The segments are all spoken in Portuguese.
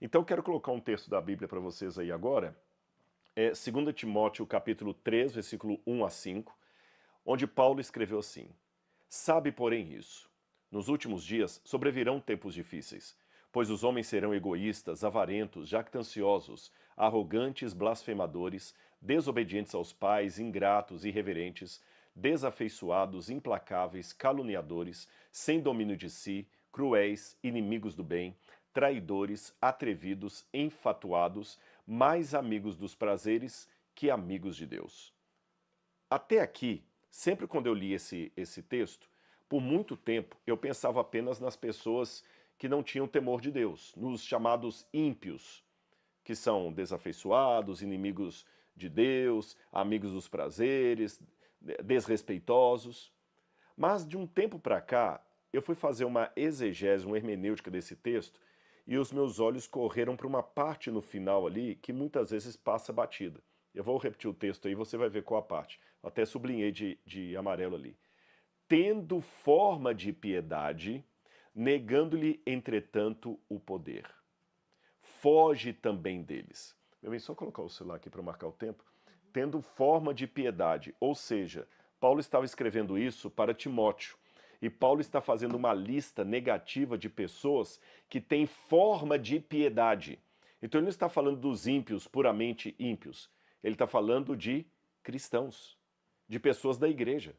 Então quero colocar um texto da Bíblia para vocês aí agora. É 2 Timóteo capítulo 3, versículo 1 a 5, onde Paulo escreveu assim: Sabe, porém, isso. Nos últimos dias sobrevirão tempos difíceis, pois os homens serão egoístas, avarentos, jactanciosos, arrogantes, blasfemadores, desobedientes aos pais, ingratos, irreverentes, desafeiçoados, implacáveis, caluniadores, sem domínio de si, cruéis, inimigos do bem, traidores, atrevidos, enfatuados, mais amigos dos prazeres que amigos de Deus. Até aqui, sempre quando eu li esse texto, por muito tempo eu pensava apenas nas pessoas que não tinham temor de Deus, nos chamados ímpios, que são desafeiçoados, inimigos de Deus, amigos dos prazeres, desrespeitosos. Mas de um tempo para cá, eu fui fazer uma exegese, uma hermenêutica desse texto, e os meus olhos correram para uma parte no final ali que muitas vezes passa batida. Eu vou repetir o texto aí, você vai ver qual a parte. Eu até sublinhei de amarelo ali. Tendo forma de piedade, negando-lhe, entretanto, o poder. Foge também deles. Eu vim só colocar o celular aqui para marcar o tempo. Tendo forma de piedade, ou seja, Paulo estava escrevendo isso para Timóteo. E Paulo está fazendo uma lista negativa de pessoas que têm forma de piedade. Então ele não está falando dos ímpios, puramente ímpios. Ele está falando de cristãos, de pessoas da igreja,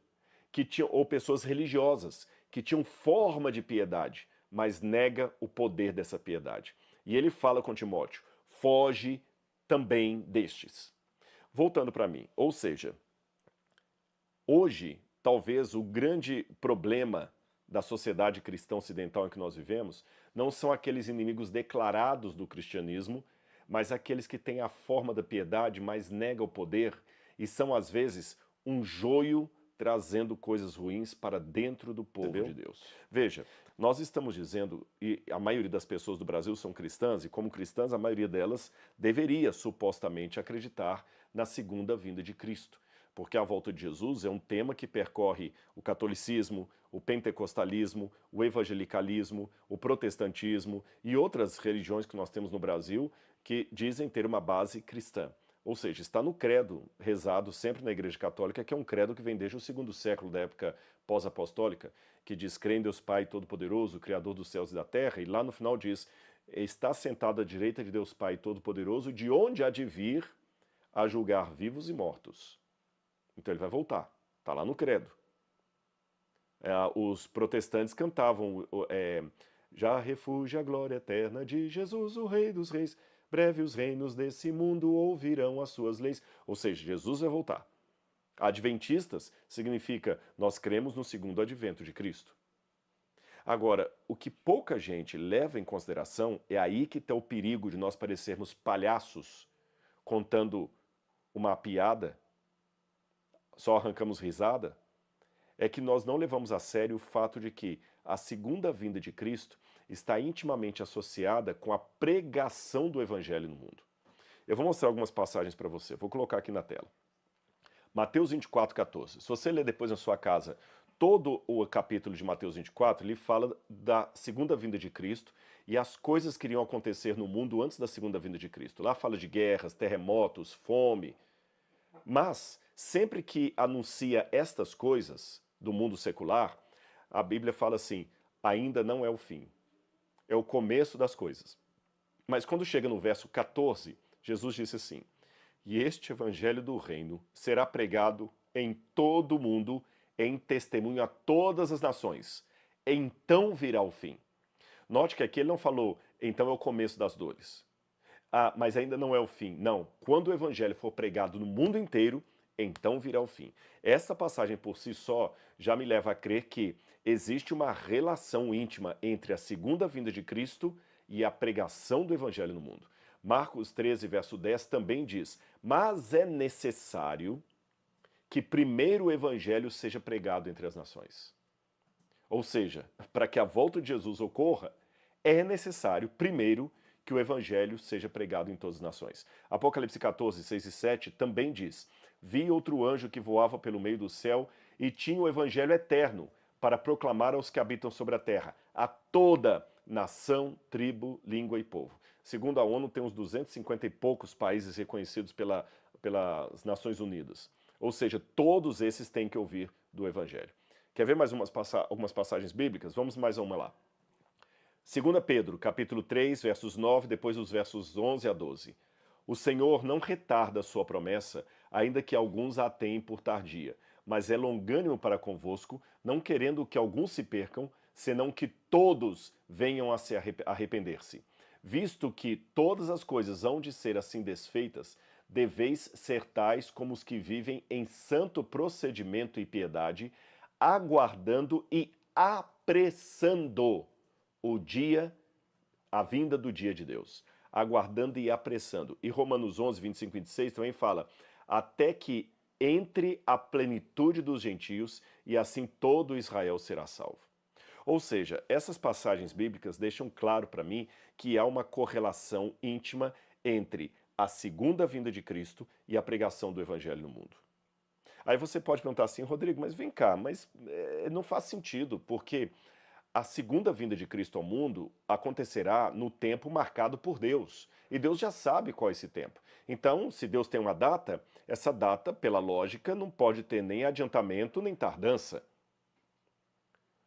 que tinham, ou pessoas religiosas, que tinham forma de piedade, mas nega o poder dessa piedade. E ele fala com Timóteo: foge também destes. Voltando para mim, ou seja, hoje, talvez o grande problema da sociedade cristã ocidental em que nós vivemos não são aqueles inimigos declarados do cristianismo, mas aqueles que têm a forma da piedade, mas negam o poder e são às vezes um joio trazendo coisas ruins para dentro do povo de Deus. Veja, nós estamos dizendo, e a maioria das pessoas do Brasil são cristãs, e como cristãs a maioria delas deveria supostamente acreditar na segunda vinda de Cristo. Porque a volta de Jesus é um tema que percorre o catolicismo, o pentecostalismo, o evangelicalismo, o protestantismo e outras religiões que nós temos no Brasil que dizem ter uma base cristã. Ou seja, está no credo rezado sempre na Igreja Católica, que é um credo que vem desde o segundo século da época pós-apostólica, que diz: crê em Deus Pai Todo-Poderoso, Criador dos céus e da terra, e lá no final diz: está sentado à direita de Deus Pai Todo-Poderoso, de onde há de vir a julgar vivos e mortos. Então ele vai voltar, está lá no credo. Os protestantes cantavam já refugia a glória eterna de Jesus, o Rei dos Reis. Breve os reinos desse mundo ouvirão as suas leis. Ou seja, Jesus vai voltar. Adventistas significa nós cremos no segundo advento de Cristo. Agora, o que pouca gente leva em consideração, é aí que está o perigo de nós parecermos palhaços contando uma piada, só arrancamos risada, é que nós não levamos a sério o fato de que a segunda vinda de Cristo está intimamente associada com a pregação do evangelho no mundo. Eu vou mostrar algumas passagens para você, vou colocar aqui na tela. Mateus 24, 14. Se você ler depois na sua casa todo o capítulo de Mateus 24, ele fala da segunda vinda de Cristo e as coisas que iriam acontecer no mundo antes da segunda vinda de Cristo. Lá fala de guerras, terremotos, fome. Mas, sempre que anuncia estas coisas do mundo secular, a Bíblia fala assim: ainda não é o fim, é o começo das coisas. Mas quando chega no verso 14, Jesus disse assim: e este evangelho do reino será pregado em todo o mundo, em testemunho a todas as nações. Então virá o fim. Note que aqui ele não falou, então é o começo das dores. Ah, mas ainda não é o fim. Não. Quando o evangelho for pregado no mundo inteiro, então virá o fim. Essa passagem por si só já me leva a crer que existe uma relação íntima entre a segunda vinda de Cristo e a pregação do evangelho no mundo. Marcos 13, verso 10 também diz: mas é necessário que primeiro o evangelho seja pregado entre as nações. Ou seja, para que a volta de Jesus ocorra, é necessário primeiro que o evangelho seja pregado em todas as nações. Apocalipse 14, 6 e 7 também diz: vi outro anjo que voava pelo meio do céu e tinha o evangelho eterno para proclamar aos que habitam sobre a terra, a toda nação, tribo, língua e povo. Segundo a ONU, tem uns 250 e poucos países reconhecidos pelas Nações Unidas. Ou seja, todos esses têm que ouvir do Evangelho. Quer ver mais algumas passagens bíblicas? Vamos mais uma lá. 2 Pedro, capítulo 3, versos 9, depois os versos 11 a 12. O Senhor não retarda a sua promessa, ainda que alguns a tenham por tardia, mas é longânimo para convosco, não querendo que alguns se percam, senão que todos venham a se arrepender-se. Visto que todas as coisas hão de ser assim desfeitas, deveis ser tais como os que vivem em santo procedimento e piedade, aguardando e apressando a vinda do dia de Deus. Aguardando e apressando. E Romanos 11, 25 e 26 também fala, até que entre a plenitude dos gentios e assim todo Israel será salvo. Ou seja, essas passagens bíblicas deixam claro para mim que há uma correlação íntima entre a segunda vinda de Cristo e a pregação do Evangelho no mundo. Aí você pode perguntar assim, Rodrigo, mas vem cá, mas não faz sentido, porque a segunda vinda de Cristo ao mundo acontecerá no tempo marcado por Deus. E Deus já sabe qual é esse tempo. Então, se Deus tem uma data, essa data, pela lógica, não pode ter nem adiantamento nem tardança.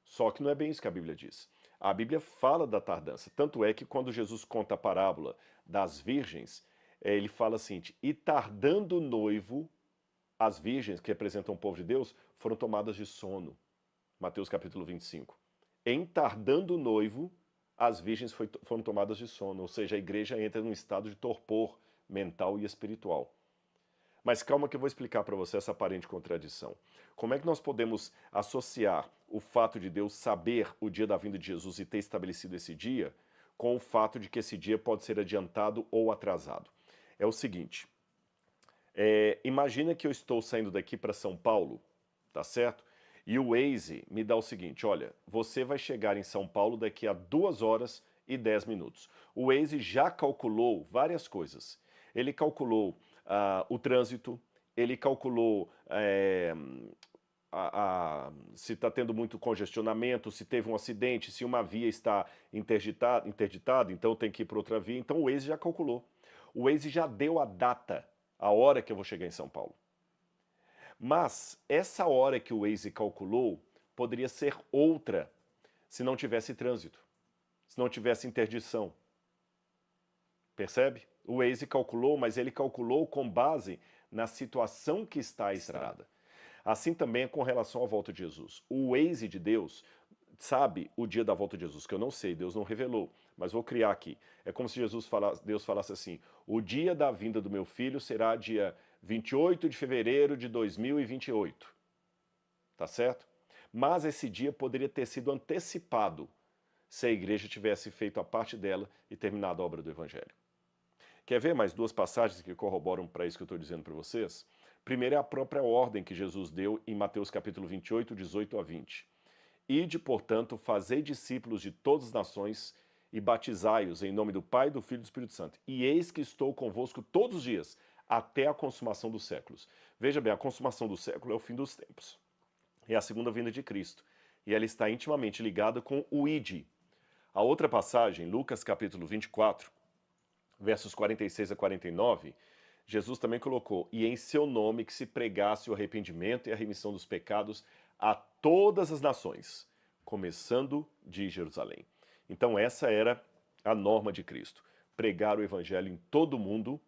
Só que não é bem isso que a Bíblia diz. A Bíblia fala da tardança. Tanto é que quando Jesus conta a parábola das virgens, ele fala assim, e tardando o noivo, as virgens, que representam o povo de Deus, foram tomadas de sono. Mateus capítulo 25. Em tardando o noivo, as virgens foram tomadas de sono, ou seja, a igreja entra num estado de torpor mental e espiritual. Mas calma que eu vou explicar para você essa aparente contradição. Como é que nós podemos associar o fato de Deus saber o dia da vinda de Jesus e ter estabelecido esse dia com o fato de que esse dia pode ser adiantado ou atrasado? É o seguinte, imagina que eu estou saindo daqui para São Paulo, tá certo? E o Waze me dá o seguinte, olha, você vai chegar em São Paulo daqui a 2 horas e 10 minutos. O Waze já calculou várias coisas. Ele calculou o trânsito, ele calculou se está tendo muito congestionamento, se teve um acidente, se uma via está interditada, então tem que ir para outra via. Então o Waze já calculou. O Waze já deu a data, a hora que eu vou chegar em São Paulo. Mas essa hora que o Waze calculou poderia ser outra se não tivesse trânsito, se não tivesse interdição. Percebe? O Waze calculou, mas ele calculou com base na situação que está a estrada. Assim também é com relação à volta de Jesus. O Waze de Deus sabe o dia da volta de Jesus, que eu não sei, Deus não revelou, mas vou criar aqui. É como se Deus falasse assim, o dia da vinda do meu filho será dia 28 de fevereiro de 2028. Tá certo? Mas esse dia poderia ter sido antecipado se a igreja tivesse feito a parte dela e terminado a obra do Evangelho. Quer ver mais 2 passagens que corroboram para isso que eu estou dizendo para vocês? Primeiro é a própria ordem que Jesus deu em Mateus capítulo 28, 18 a 20. Ide, portanto, fazei discípulos de todas as nações e batizai-os em nome do Pai, do Filho e do Espírito Santo. E eis que estou convosco todos os dias, até a consumação dos séculos. Veja bem, a consumação do século é o fim dos tempos. É a segunda vinda de Cristo. E ela está intimamente ligada com o ide. A outra passagem, Lucas capítulo 24, versos 46 a 49, Jesus também colocou, e em seu nome que se pregasse o arrependimento e a remissão dos pecados a todas as nações, começando de Jerusalém. Então essa era a norma de Cristo, pregar o evangelho em todo o mundo,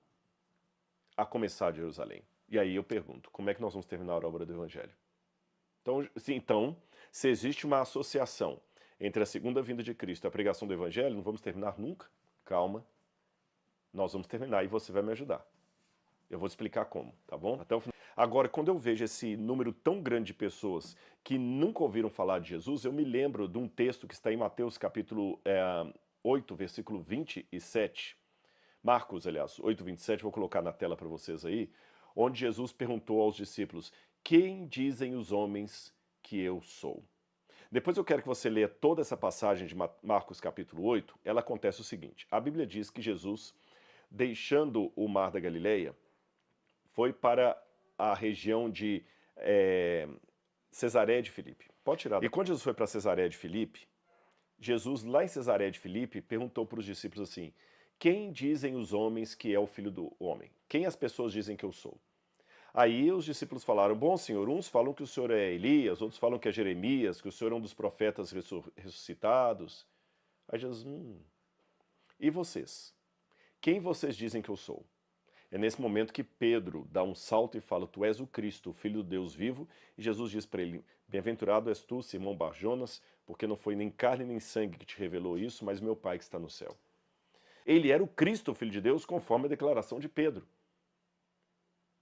a começar de Jerusalém. E aí eu pergunto, como é que nós vamos terminar a obra do evangelho? Então, se existe uma associação entre a segunda vinda de Cristo e a pregação do evangelho, não vamos terminar nunca? Calma, nós vamos terminar e você vai me ajudar. Eu vou te explicar como, tá bom? Até o final. Agora, quando eu vejo esse número tão grande de pessoas que nunca ouviram falar de Jesus, eu me lembro de um texto que está em Mateus capítulo 8, versículo 27. Marcos, aliás, 8, 27, vou colocar na tela para vocês aí, onde Jesus perguntou aos discípulos, quem dizem os homens que eu sou? Depois eu quero que você leia toda essa passagem de Marcos capítulo 8, ela acontece o seguinte, a Bíblia diz que Jesus, deixando o mar da Galileia, foi para a região de Cesareia de Filipe. Pode tirar. E quando Jesus foi para Cesareia de Filipe, Jesus lá em Cesareia de Filipe perguntou para os discípulos assim, quem dizem os homens que é o Filho do Homem? Quem as pessoas dizem que eu sou? Aí os discípulos falaram, bom Senhor, uns falam que o Senhor é Elias, outros falam que é Jeremias, que o Senhor é um dos profetas ressuscitados. Aí Jesus, e vocês? Quem vocês dizem que eu sou? É nesse momento que Pedro dá um salto e fala, tu és o Cristo, o Filho do Deus vivo, e Jesus diz para ele, bem-aventurado és tu, Simão Bar-Jonas, porque não foi nem carne nem sangue que te revelou isso, mas meu Pai que está no céu. Ele era o Cristo, o Filho de Deus, conforme a declaração de Pedro.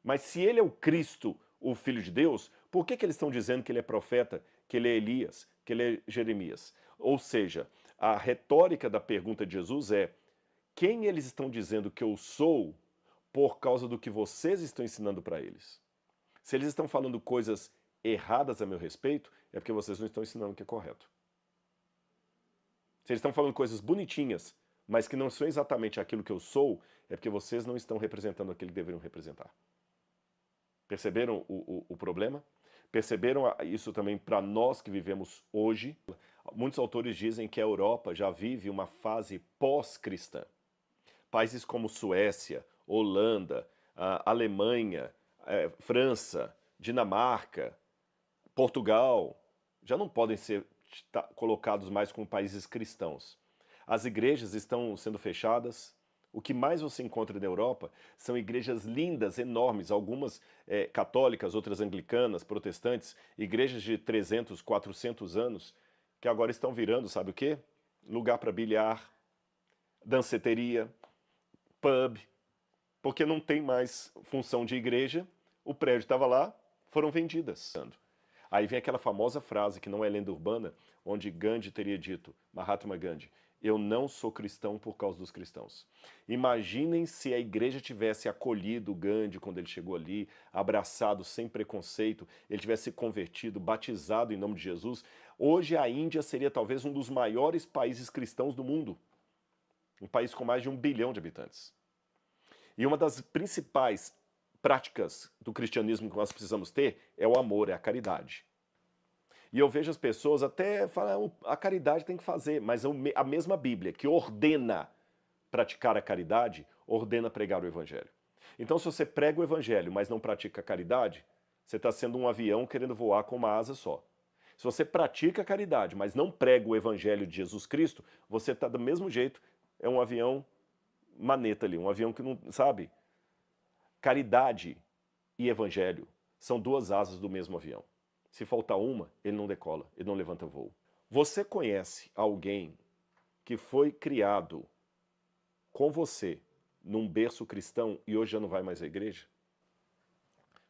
Mas se ele é o Cristo, o Filho de Deus, por que eles estão dizendo que ele é profeta, que ele é Elias, que ele é Jeremias? Ou seja, a retórica da pergunta de Jesus é, quem eles estão dizendo que eu sou por causa do que vocês estão ensinando para eles? Se eles estão falando coisas erradas a meu respeito, é porque vocês não estão ensinando o que é correto. Se eles estão falando coisas bonitinhas, mas que não são exatamente aquilo que eu sou, é porque vocês não estão representando aquilo que deveriam representar. Perceberam o problema? Perceberam isso também para nós que vivemos hoje? Muitos autores dizem que a Europa já vive uma fase pós-cristã. Países como Suécia, Holanda, Alemanha, França, Dinamarca, Portugal, já não podem ser colocados mais como países cristãos. As igrejas estão sendo fechadas. O que mais você encontra na Europa são igrejas lindas, enormes, algumas católicas, outras anglicanas, protestantes, igrejas de 300, 400 anos, que agora estão virando, sabe o quê? Lugar para bilhar, danceteria, pub, porque não tem mais função de igreja, o prédio estava lá, foram vendidas. Aí vem aquela famosa frase, que não é lenda urbana, onde Gandhi teria dito, Mahatma Gandhi, eu não sou cristão por causa dos cristãos. Imaginem se a igreja tivesse acolhido Gandhi quando ele chegou ali, abraçado sem preconceito, ele tivesse se convertido, batizado em nome de Jesus. Hoje a Índia seria talvez um dos maiores países cristãos do mundo. Um país com mais de 1 bilhão de habitantes. E uma das principais práticas do cristianismo que nós precisamos ter é o amor, é a caridade. E eu vejo as pessoas até falam, a caridade tem que fazer, mas a mesma Bíblia que ordena praticar a caridade, ordena pregar o evangelho. Então se você prega o evangelho, mas não pratica a caridade, você está sendo um avião querendo voar com uma asa só. Se você pratica a caridade, mas não prega o evangelho de Jesus Cristo, você está do mesmo jeito, é um avião maneta ali, um avião que não, sabe? Caridade e evangelho são duas asas do mesmo avião. Se faltar uma, ele não decola, ele não levanta voo. Você conhece alguém que foi criado com você num berço cristão e hoje já não vai mais à igreja?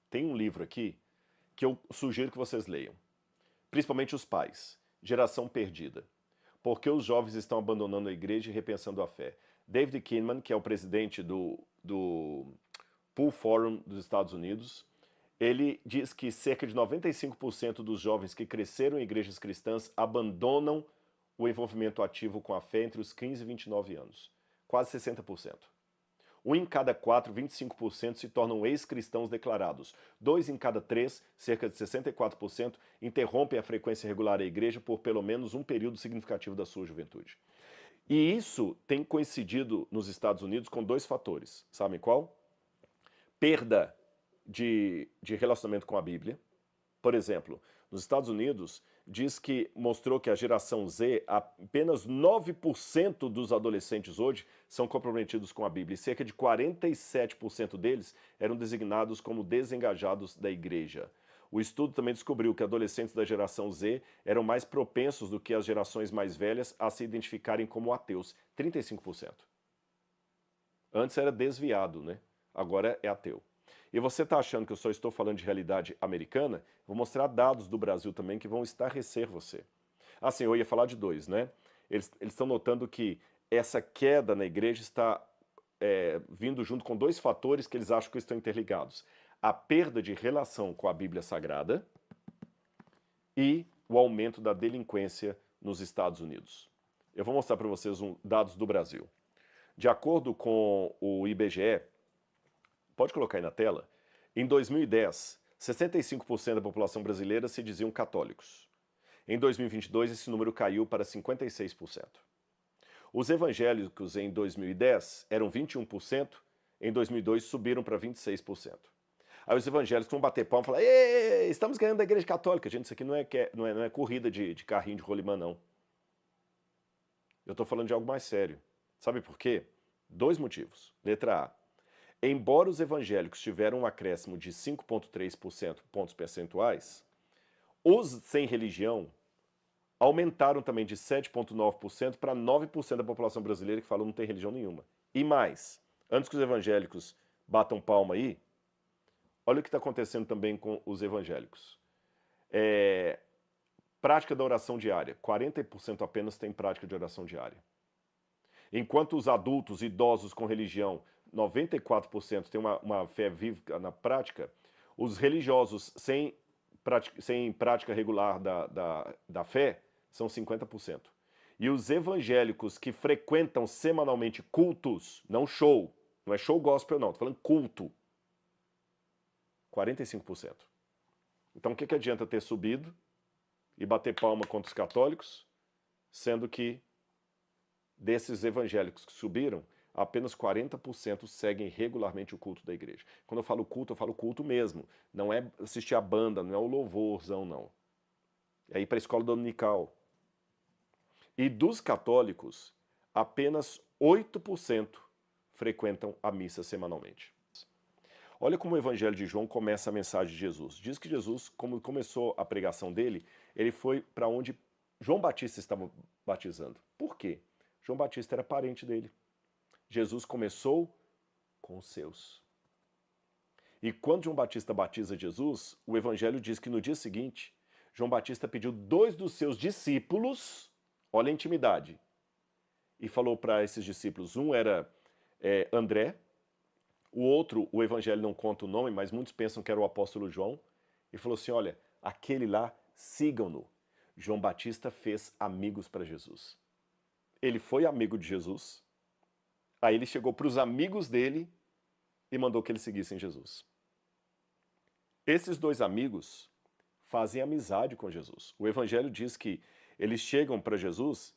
Tem um livro aqui que eu sugiro que vocês leiam, principalmente os pais, Geração Perdida. Por que os jovens estão abandonando a igreja e repensando a fé? David Kinnaman, que é o presidente do Pool Forum dos Estados Unidos, ele diz que cerca de 95% dos jovens que cresceram em igrejas cristãs abandonam o envolvimento ativo com a fé entre os 15 e 29 anos. Quase 60%. 1 em cada 4, 25%, se tornam ex-cristãos declarados. 2 em cada 3, cerca de 64%, interrompem a frequência regular à igreja por pelo menos um período significativo da sua juventude. E isso tem coincidido nos Estados Unidos com dois fatores. Sabem qual? Perda de relacionamento com a Bíblia. Por exemplo, nos Estados Unidos, mostrou que a geração Z, apenas 9% dos adolescentes hoje são comprometidos com a Bíblia, e cerca de 47% deles eram designados como desengajados da igreja. O estudo também descobriu que adolescentes da geração Z eram mais propensos do que as gerações mais velhas a se identificarem como ateus, 35%. Antes era desviado, né? Agora é ateu. E você está achando que eu só estou falando de realidade americana? Vou mostrar dados do Brasil também que vão estarrecer você. Assim, eu ia falar de dois, né? Eles estão notando que essa queda na igreja está vindo junto com dois fatores que eles acham que estão interligados. A perda de relação com a Bíblia Sagrada e o aumento da delinquência nos Estados Unidos. Eu vou mostrar para vocês dados do Brasil. De acordo com o IBGE, pode colocar aí na tela, em 2010, 65% da população brasileira se diziam católicos. Em 2022, esse número caiu para 56%. Os evangélicos em 2010 eram 21%, em 2002 subiram para 26%. Aí os evangélicos vão bater palma e falar: "Ei, estamos ganhando da igreja católica". Gente, isso aqui não é corrida de carrinho de rolimã, não. Eu estou falando de algo mais sério. Sabe por quê? 2 motivos. Letra A. Embora os evangélicos tiveram um acréscimo de 5,3% pontos percentuais, os sem religião aumentaram também de 7,9% para 9% da população brasileira que falou não tem religião nenhuma. E mais, antes que os evangélicos batam palma aí, olha o que está acontecendo também com os evangélicos. Prática da oração diária. 40% apenas tem prática de oração diária. Enquanto os adultos, idosos com religião, 94% têm uma fé viva na prática, os religiosos sem prática regular da fé são 50%. E os evangélicos que frequentam semanalmente cultos, não show, não é show gospel não, estou falando culto, 45%. Então o que adianta ter subido e bater palma contra os católicos, sendo que desses evangélicos que subiram, apenas 40% seguem regularmente o culto da igreja. Quando eu falo culto mesmo. Não é assistir a banda, não é o louvorzão, não. É ir para a escola dominical. E dos católicos, apenas 8% frequentam a missa semanalmente. Olha como o evangelho de João começa a mensagem de Jesus. Diz que Jesus, como começou a pregação dele, ele foi para onde João Batista estava batizando. Por quê? João Batista era parente dele. Jesus começou com os seus. E quando João Batista batiza Jesus, o evangelho diz que no dia seguinte, João Batista pediu 2 dos seus discípulos, olha a intimidade, e falou para esses discípulos, um era André, o outro, o evangelho não conta o nome, mas muitos pensam que era o apóstolo João, e falou assim, olha, aquele lá, sigam-no. João Batista fez amigos para Jesus. Ele foi amigo de Jesus, aí ele chegou para os amigos dele e mandou que eles seguissem Jesus. Esses 2 amigos fazem amizade com Jesus. O evangelho diz que eles chegam para Jesus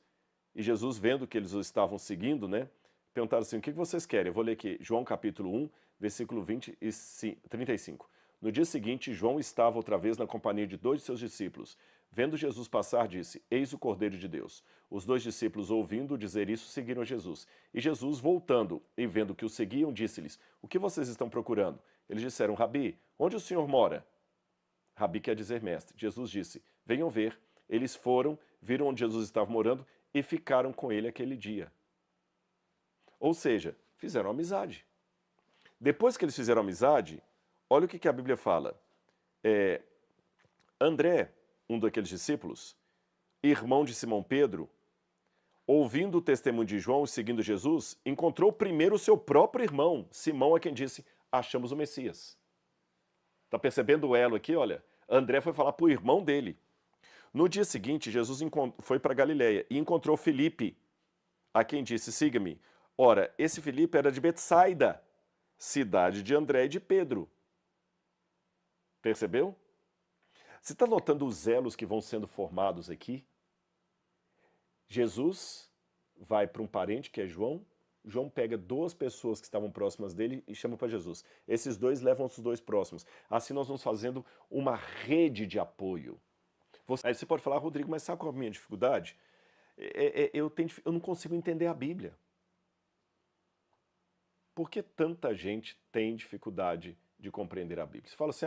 e Jesus, vendo que eles o estavam seguindo, né, perguntaram assim, o que vocês querem? Eu vou ler aqui, João capítulo 1, versículo 20 e 35. No dia seguinte, João estava outra vez na companhia de 2 de seus discípulos. Vendo Jesus passar, disse, eis o Cordeiro de Deus. Os 2 discípulos, ouvindo dizer isso, seguiram Jesus. E Jesus, voltando e vendo que o seguiam, disse-lhes, o que vocês estão procurando? Eles disseram, Rabi, onde o Senhor mora? Rabi quer dizer mestre. Jesus disse, venham ver. Eles foram, viram onde Jesus estava morando e ficaram com ele aquele dia. Ou seja, fizeram amizade. Depois que eles fizeram amizade, olha o que a Bíblia fala. André, um daqueles discípulos, irmão de Simão Pedro, ouvindo o testemunho de João e seguindo Jesus, encontrou primeiro o seu próprio irmão, Simão, a quem disse, achamos o Messias. Está percebendo o elo aqui? Olha, André foi falar para o irmão dele. No dia seguinte, Jesus foi para Galiléia e encontrou Filipe, a quem disse, siga-me. Ora, esse Filipe era de Betsaida, cidade de André e de Pedro. Percebeu? Você está notando os elos que vão sendo formados aqui? Jesus vai para um parente, que é João. João pega 2 pessoas que estavam próximas dele e chama para Jesus. Esses 2 levam os 2 próximos. Assim nós vamos fazendo uma rede de apoio. Aí você pode falar, Rodrigo, mas sabe qual é a minha dificuldade? Eu não consigo entender a Bíblia. Por que tanta gente tem dificuldade de compreender a Bíblia? Você fala assim,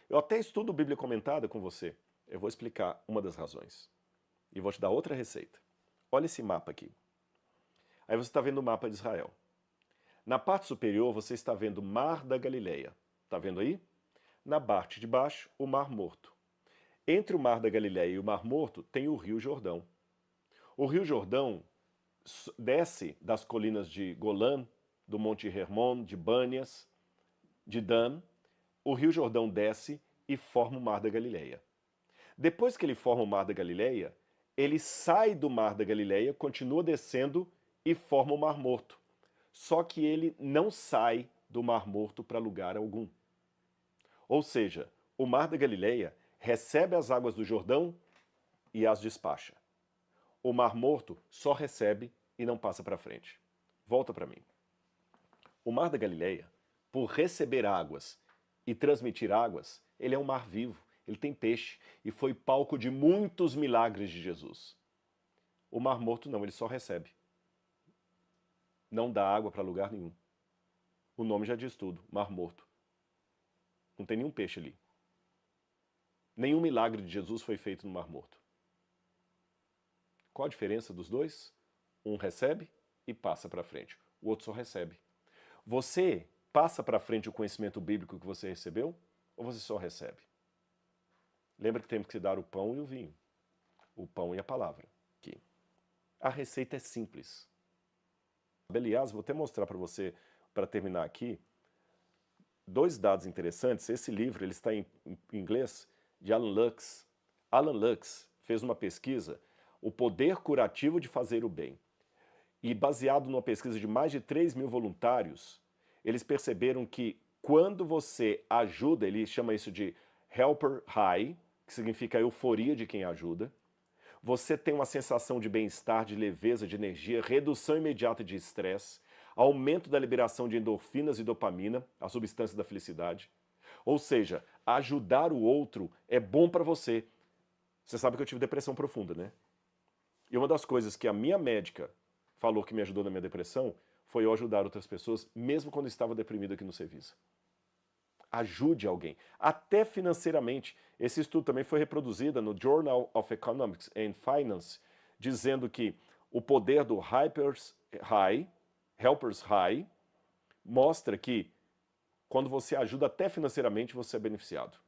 eu até estudo Bíblia comentada com você. Eu vou explicar uma das razões. E vou te dar outra receita. Olha esse mapa aqui. Aí você está vendo o mapa de Israel. Na parte superior você está vendo o Mar da Galileia. Está vendo aí? Na parte de baixo, o Mar Morto. Entre o Mar da Galileia e o Mar Morto tem o Rio Jordão. O Rio Jordão desce das colinas de Golã, do Monte Hermon, de Bânias, de Dan. O Rio Jordão desce e forma o Mar da Galileia. Depois que ele forma o Mar da Galileia, ele sai do Mar da Galileia, continua descendo e forma o Mar Morto. Só que ele não sai do Mar Morto para lugar algum. Ou seja, o Mar da Galileia recebe as águas do Jordão e as despacha. O Mar Morto só recebe e não passa para frente. Volta para mim. O Mar da Galileia, por receber águas e transmitir águas, ele é um mar vivo, ele tem peixe e foi palco de muitos milagres de Jesus. O Mar Morto não, ele só recebe. Não dá água para lugar nenhum. O nome já diz tudo, Mar Morto. Não tem nenhum peixe ali. Nenhum milagre de Jesus foi feito no Mar Morto. Qual a diferença dos dois? Um recebe e passa para frente. O outro só recebe. Você passa para frente o conhecimento bíblico que você recebeu ou você só recebe? Lembra que temos que dar o pão e o vinho. O pão e a palavra. Aqui. A receita é simples. Aliás, vou até mostrar para você, para terminar aqui, dois dados interessantes. Esse livro ele está em inglês, de Alan Lux. Alan Lux fez uma pesquisa, O Poder Curativo de Fazer o Bem. E baseado numa pesquisa de mais de 3.000 voluntários, eles perceberam que quando você ajuda, ele chama isso de helper high, que significa a euforia de quem ajuda, você tem uma sensação de bem-estar, de leveza, de energia, redução imediata de estresse, aumento da liberação de endorfinas e dopamina, a substância da felicidade. Ou seja, ajudar o outro é bom para você. Você sabe que eu tive depressão profunda, né? E uma das coisas que a minha médica falou que me ajudou na minha depressão foi eu ajudar outras pessoas, mesmo quando estava deprimido aqui no serviço. Ajude alguém, até financeiramente. Esse estudo também foi reproduzido no Journal of Economics and Finance, dizendo que o poder do Helpers High, mostra que quando você ajuda até financeiramente, você é beneficiado.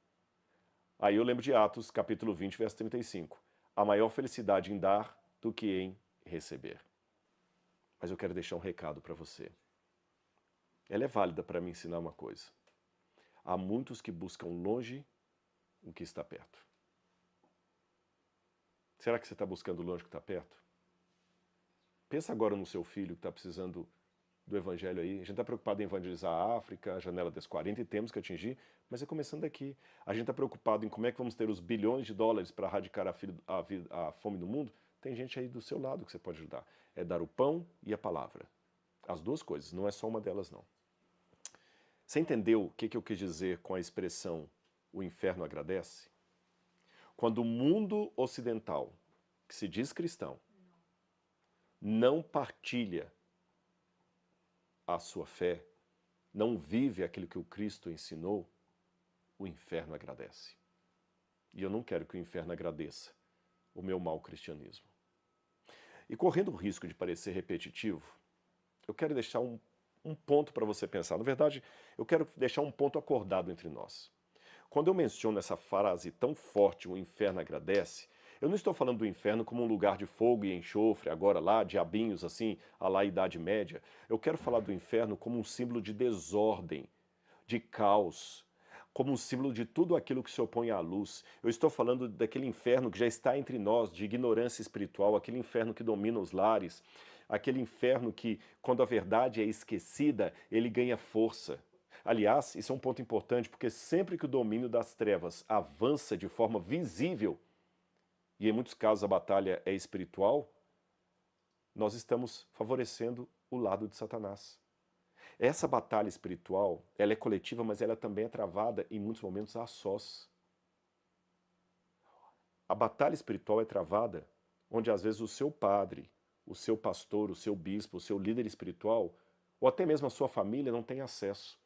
Aí eu lembro de Atos, capítulo 20, verso 35. A maior felicidade em dar do que em receber. Mas eu quero deixar um recado para você. Ela é válida para me ensinar uma coisa. Há muitos que buscam longe o que está perto. Será que você está buscando longe o que está perto? Pensa agora no seu filho que está precisando do evangelho aí. A gente está preocupado em evangelizar a África, a janela das 40, e temos que atingir, mas é começando daqui. A gente está preocupado em como é que vamos ter os bilhões de dólares para erradicar a fome no mundo. Tem gente aí do seu lado que você pode ajudar. É dar o pão e a palavra. As duas coisas, não é só uma delas não. Você entendeu o que eu quis dizer com a expressão o inferno agradece? Quando o mundo ocidental, que se diz cristão, não partilha a sua fé, não vive aquilo que o Cristo ensinou, o inferno agradece. E eu não quero que o inferno agradeça o meu mau cristianismo. E correndo o risco de parecer repetitivo, eu quero deixar um ponto para você pensar. Na verdade, eu quero deixar um ponto acordado entre nós. Quando eu menciono essa frase tão forte, o inferno agradece, eu não estou falando do inferno como um lugar de fogo e enxofre, agora lá, diabinhos assim, a lá Idade Média. Eu quero falar do inferno como um símbolo de desordem, de caos, como um símbolo de tudo aquilo que se opõe à luz. Eu estou falando daquele inferno que já está entre nós, de ignorância espiritual, aquele inferno que domina os lares, aquele inferno que, quando a verdade é esquecida, ele ganha força. Aliás, isso é um ponto importante, porque sempre que o domínio das trevas avança de forma visível, e em muitos casos a batalha é espiritual, nós estamos favorecendo o lado de Satanás. Essa batalha espiritual, ela é coletiva, mas ela também é travada em muitos momentos a sós. A batalha espiritual é travada onde às vezes o seu padre, o seu pastor, o seu bispo, o seu líder espiritual, ou até mesmo a sua família não tem acesso.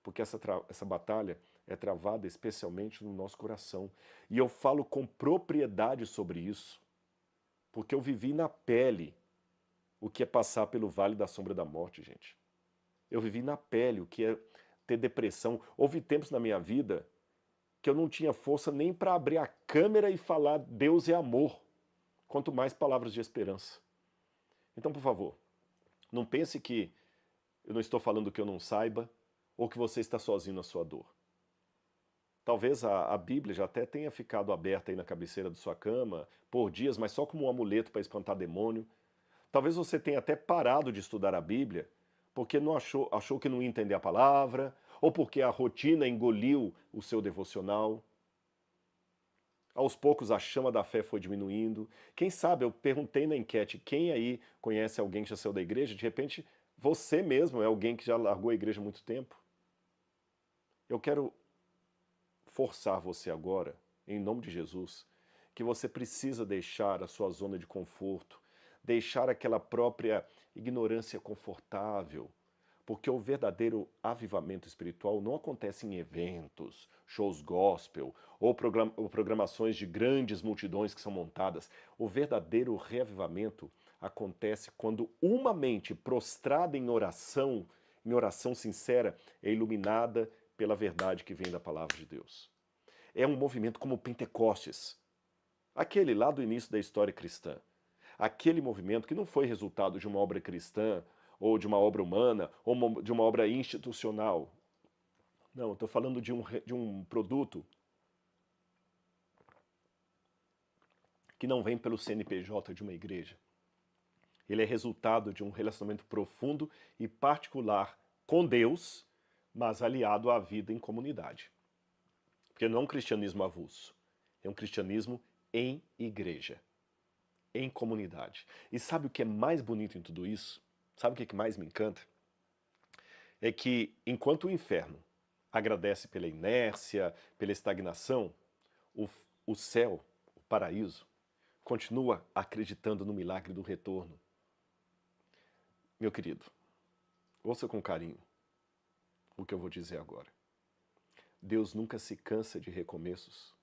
Porque essa batalha é travada especialmente no nosso coração. E eu falo com propriedade sobre isso, porque eu vivi na pele o que é passar pelo vale da sombra da morte, gente. Eu vivi na pele o que é ter depressão. Houve tempos na minha vida que eu não tinha força nem para abrir a câmera e falar Deus é amor, quanto mais palavras de esperança. Então, por favor, não pense que eu não estou falando que eu não saiba, ou que você está sozinho na sua dor. Talvez a Bíblia já até tenha ficado aberta aí na cabeceira de sua cama por dias, mas só como um amuleto para espantar demônio. Talvez você tenha até parado de estudar a Bíblia porque não achou que não ia entender a palavra, ou porque a rotina engoliu o seu devocional. Aos poucos a chama da fé foi diminuindo. Quem sabe, eu perguntei na enquete, quem aí conhece alguém que já saiu da igreja? De repente, você mesmo é alguém que já largou a igreja há muito tempo. Eu quero forçar você agora, em nome de Jesus, que você precisa deixar a sua zona de conforto, deixar aquela própria ignorância confortável, porque o verdadeiro avivamento espiritual não acontece em eventos, shows gospel ou programações de grandes multidões que são montadas. O verdadeiro reavivamento acontece quando uma mente prostrada em oração sincera, é iluminada pela verdade que vem da palavra de Deus. É um movimento como o Pentecostes, aquele lá do início da história cristã. Aquele movimento que não foi resultado de uma obra cristã, ou de uma obra humana, ou de uma obra institucional. Não, eu estou falando de um produto que não vem pelo CNPJ de uma igreja. Ele é resultado de um relacionamento profundo e particular com Deus, mas aliado à vida em comunidade. Porque não é um cristianismo avulso, é um cristianismo em igreja, em comunidade. E sabe o que é mais bonito em tudo isso? Sabe o que mais me encanta? É que enquanto o inferno agradece pela inércia, pela estagnação, o céu, o paraíso, continua acreditando no milagre do retorno. Meu querido, ouça com carinho o que eu vou dizer agora. Deus nunca se cansa de recomeços.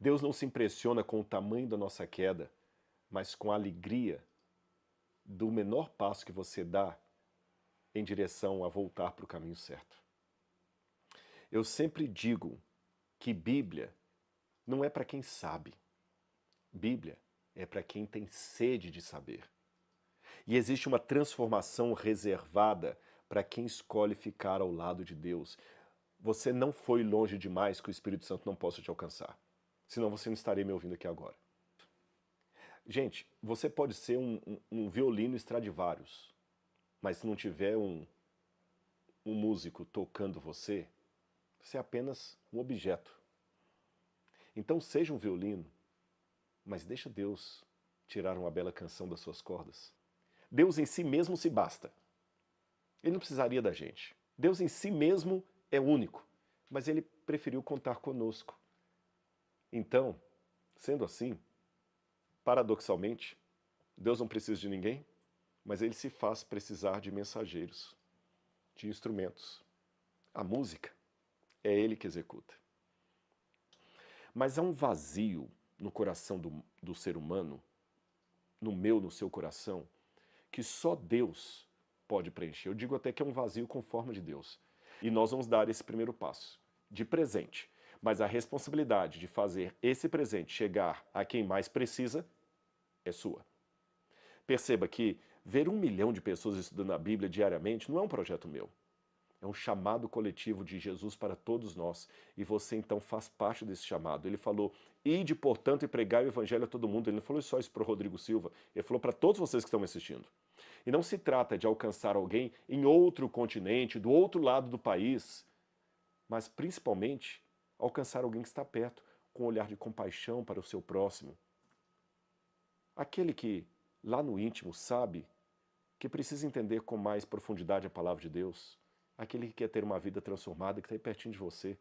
Deus não se impressiona com o tamanho da nossa queda, mas com a alegria do menor passo que você dá em direção a voltar para o caminho certo. Eu sempre digo que Bíblia não é para quem sabe. Bíblia é para quem tem sede de saber. E existe uma transformação reservada para quem escolhe ficar ao lado de Deus. Você não foi longe demais que o Espírito Santo não possa te alcançar. Senão você não estaria me ouvindo aqui agora. Gente, você pode ser um violino Stradivarius, mas se não tiver um músico tocando você, você é apenas um objeto. Então seja um violino, mas deixa Deus tirar uma bela canção das suas cordas. Deus em si mesmo se basta. Ele não precisaria da gente. Deus em si mesmo é único, mas ele preferiu contar conosco. Então, sendo assim, paradoxalmente, Deus não precisa de ninguém, mas ele se faz precisar de mensageiros, de instrumentos. A música é ele que executa. Mas há um vazio no coração do ser humano, no seu coração, que só Deus pode preencher. Eu digo até que é um vazio com forma de Deus. E nós vamos dar esse primeiro passo, de presente. Mas a responsabilidade de fazer esse presente chegar a quem mais precisa é sua. Perceba que ver 1 milhão de pessoas estudando a Bíblia diariamente não é um projeto meu. É um chamado coletivo de Jesus para todos nós. E você então faz parte desse chamado. Ele falou, ide, portanto, e pregai o evangelho a todo mundo. Ele não falou só isso para o Rodrigo Silva. Ele falou para todos vocês que estão me assistindo. E não se trata de alcançar alguém em outro continente, do outro lado do país, mas principalmente alcançar alguém que está perto, com um olhar de compaixão para o seu próximo. Aquele que, lá no íntimo, sabe que precisa entender com mais profundidade a palavra de Deus. Aquele que quer ter uma vida transformada, que está aí pertinho de você.